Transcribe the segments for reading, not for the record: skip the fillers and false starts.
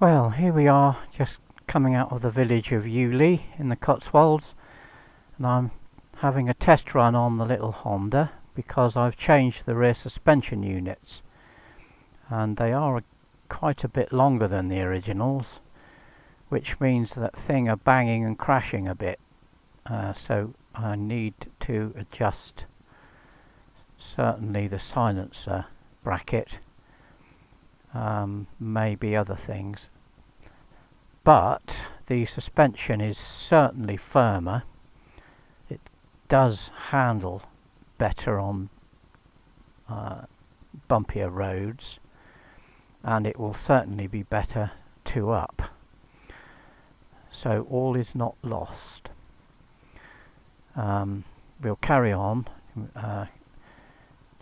Well, here we are, just coming out of the village of Uley in the Cotswolds, and I'm having a test run on the little Honda because I've changed the rear suspension units, and they are quite a bit longer than the originals, which means that thing are banging and crashing a bit, so I need to adjust certainly the silencer bracket, maybe other things, but the suspension is certainly firmer. It does handle better on bumpier roads, and it will certainly be better two up, so all is not lost. We'll carry on.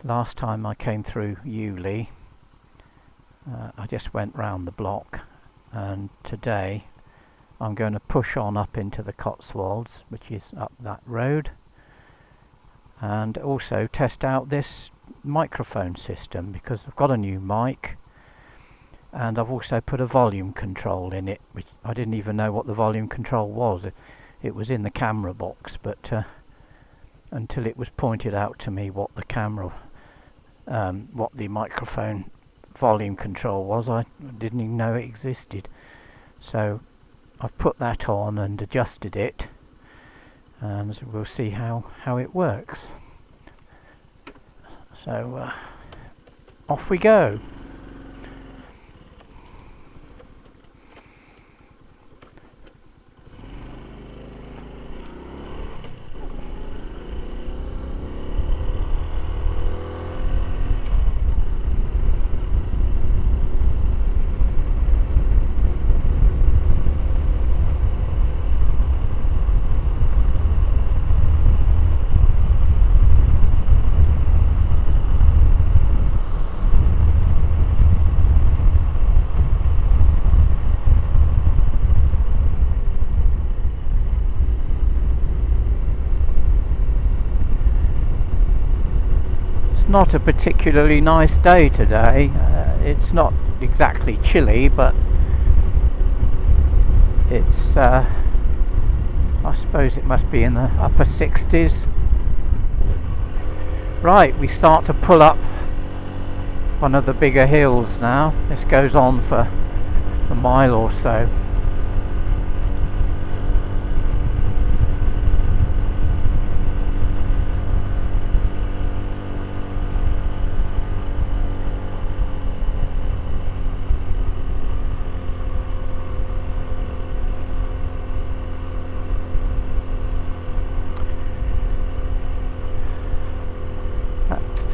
Last time I came through Uley, I just went round the block, and today I'm going to push on up into the Cotswolds, which is up that road, and also test out this microphone system because I've got a new mic, and I've also put a volume control in it, which I didn't even know what the volume control was. It was in the camera box, but until it was pointed out to me what the microphone volume control was, I didn't even know it existed. So I've put that on and adjusted it, and we'll see how it works. So off we go. Not a particularly nice day today. It's not exactly chilly, but it's I suppose it must be in the upper 60s. Right, we start to pull up one of the bigger hills now. This goes on for a mile or so.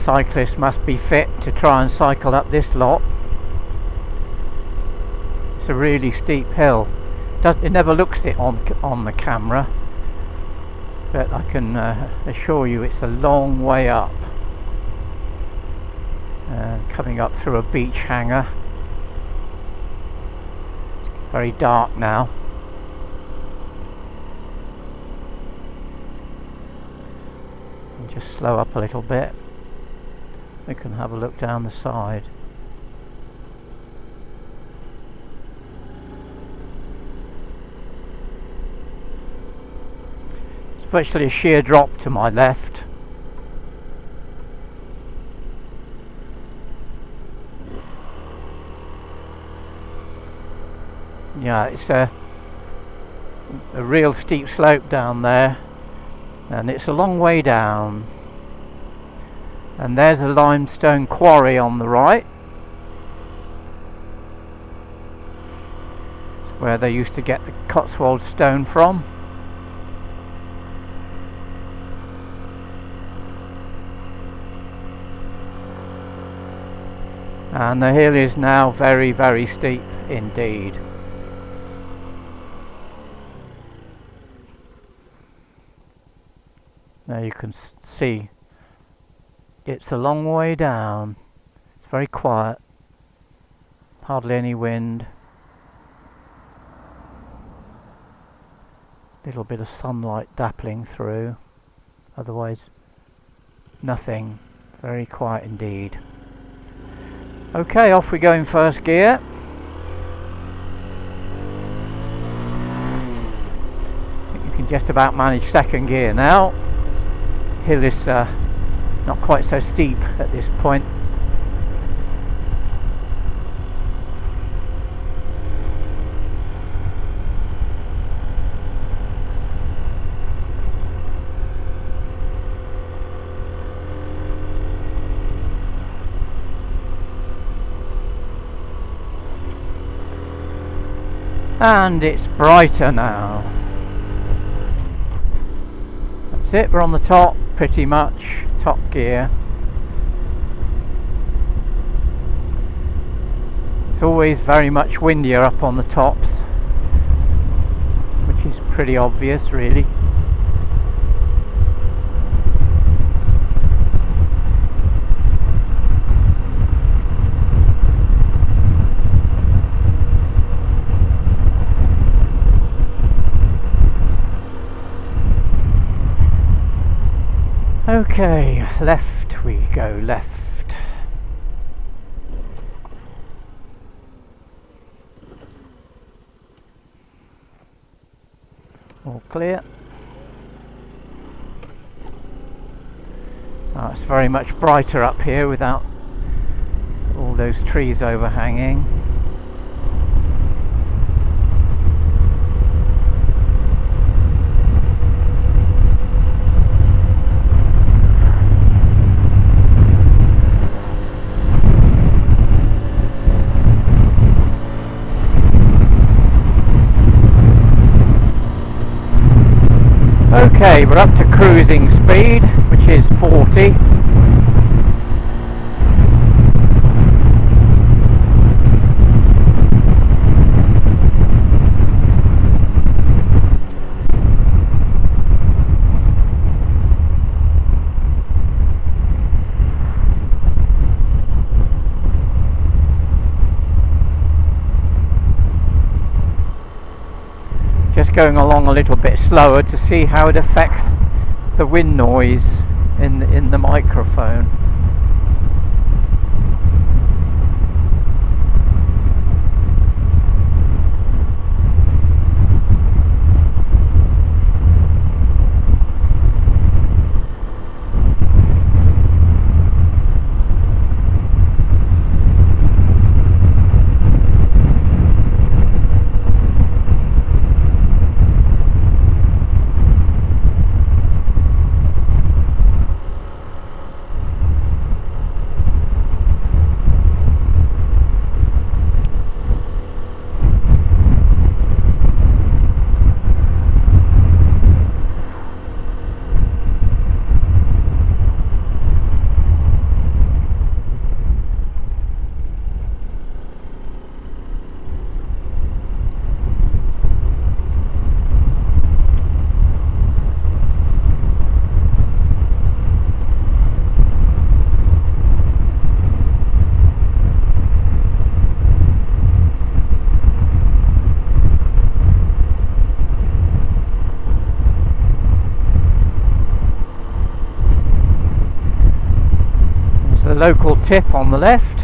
Cyclist must be fit to try and cycle up this lot. It's a really steep hill. It never looks it on the camera, but I can assure you it's a long way up. Coming up through a beach hangar. It's very dark now. And just slow up a little bit. We can have a look down the side. It's virtually a sheer drop to my left. Yeah, it's a real steep slope down there, and it's a long way down. And there's a limestone quarry on the right. It's where they used to get the Cotswold stone from. And the hill is now very, very steep indeed. Now you can see it's a long way down. It's very quiet. Hardly any wind. Little bit of sunlight dappling through. Otherwise, nothing. Very quiet indeed. Okay, off we go in first gear. just about managed second gear now. Hill is not quite so steep at this point. And it's brighter now. That's it, we're on the top, pretty much, top gear. It's always very much windier up on the tops, which is pretty obvious really. Okay, left we go, left. All clear. Oh, it's very much brighter up here without all those trees overhanging. Okay, we're up to cruising speed, which is 40. Just going along a little bit slower to see how it affects the wind noise in the microphone. Local tip on the left,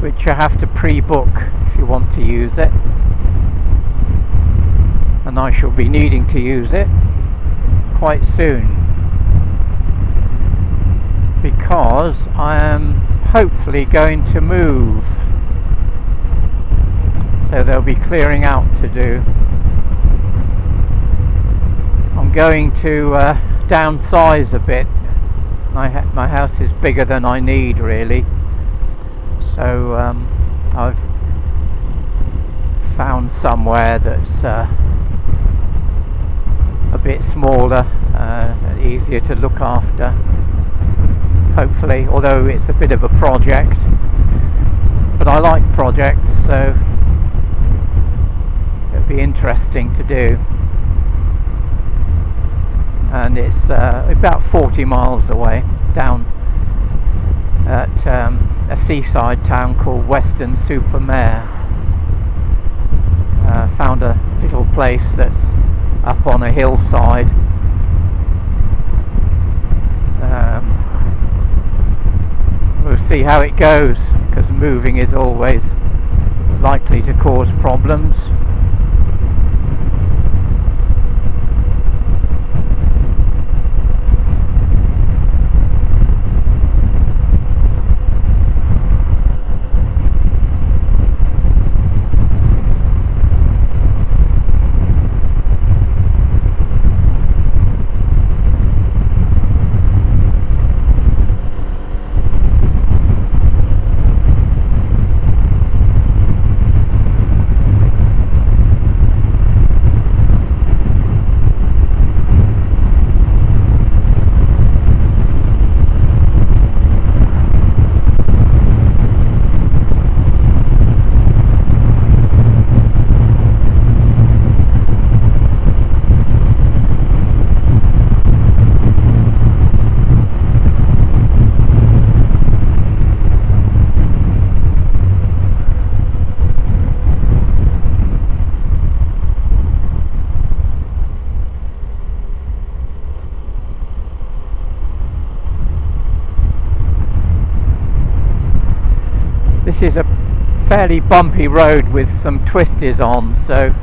which you have to pre-book if you want to use it, and I shall be needing to use it quite soon because I am hopefully going to move, so there'll be clearing out to do. I'm going to downsize a bit. My house is bigger than I need really, so I've found somewhere that's a bit smaller, easier to look after, hopefully, although it's a bit of a project, but I like projects, so it'll be interesting to do. And it's about 40 miles away, down at a seaside town called Weston-super-Mare. Found a little place that's up on a hillside. We'll see how it goes, because moving is always likely to cause problems. This is a fairly bumpy road with some twisties on, so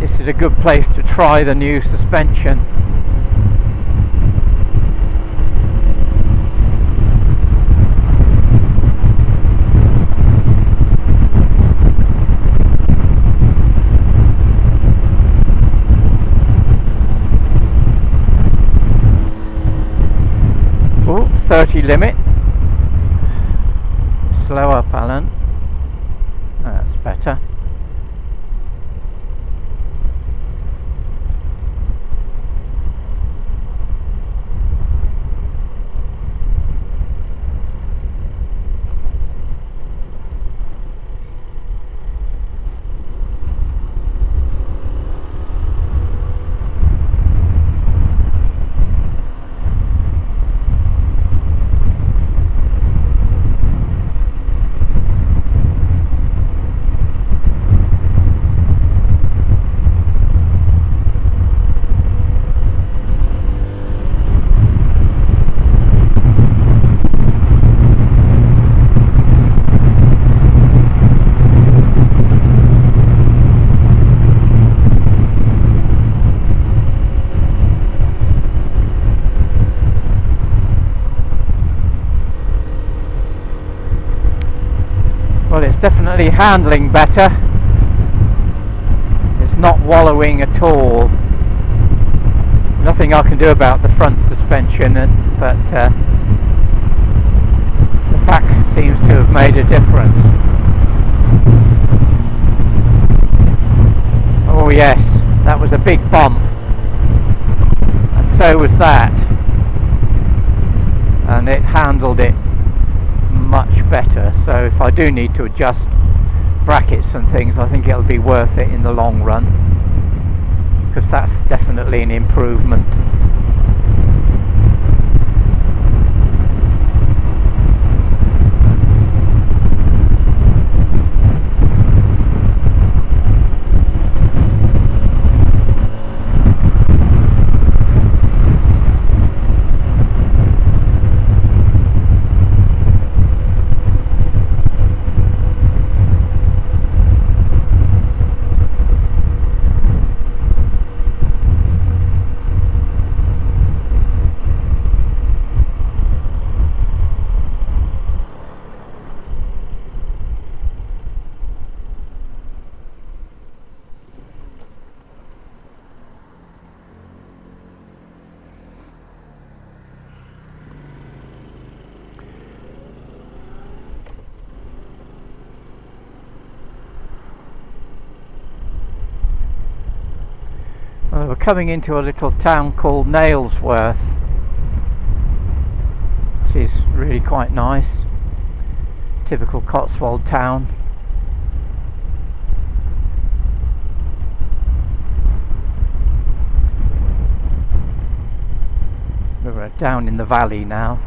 this is a good place to try the new suspension. Oh, 30 limit. Slow up, Alan. That's better. Well, it's definitely handling better. It's not wallowing at all. Nothing I can do about the front suspension, but the back seems to have made a difference. Oh yes, that was a big bump, and so was that, and it handled it much better. So if I do need to adjust brackets and things, I think it'll be worth it in the long run, because that's definitely an improvement. Well, we're coming into a little town called Nailsworth, which is really quite nice. Typical Cotswold town. We're down in the valley now.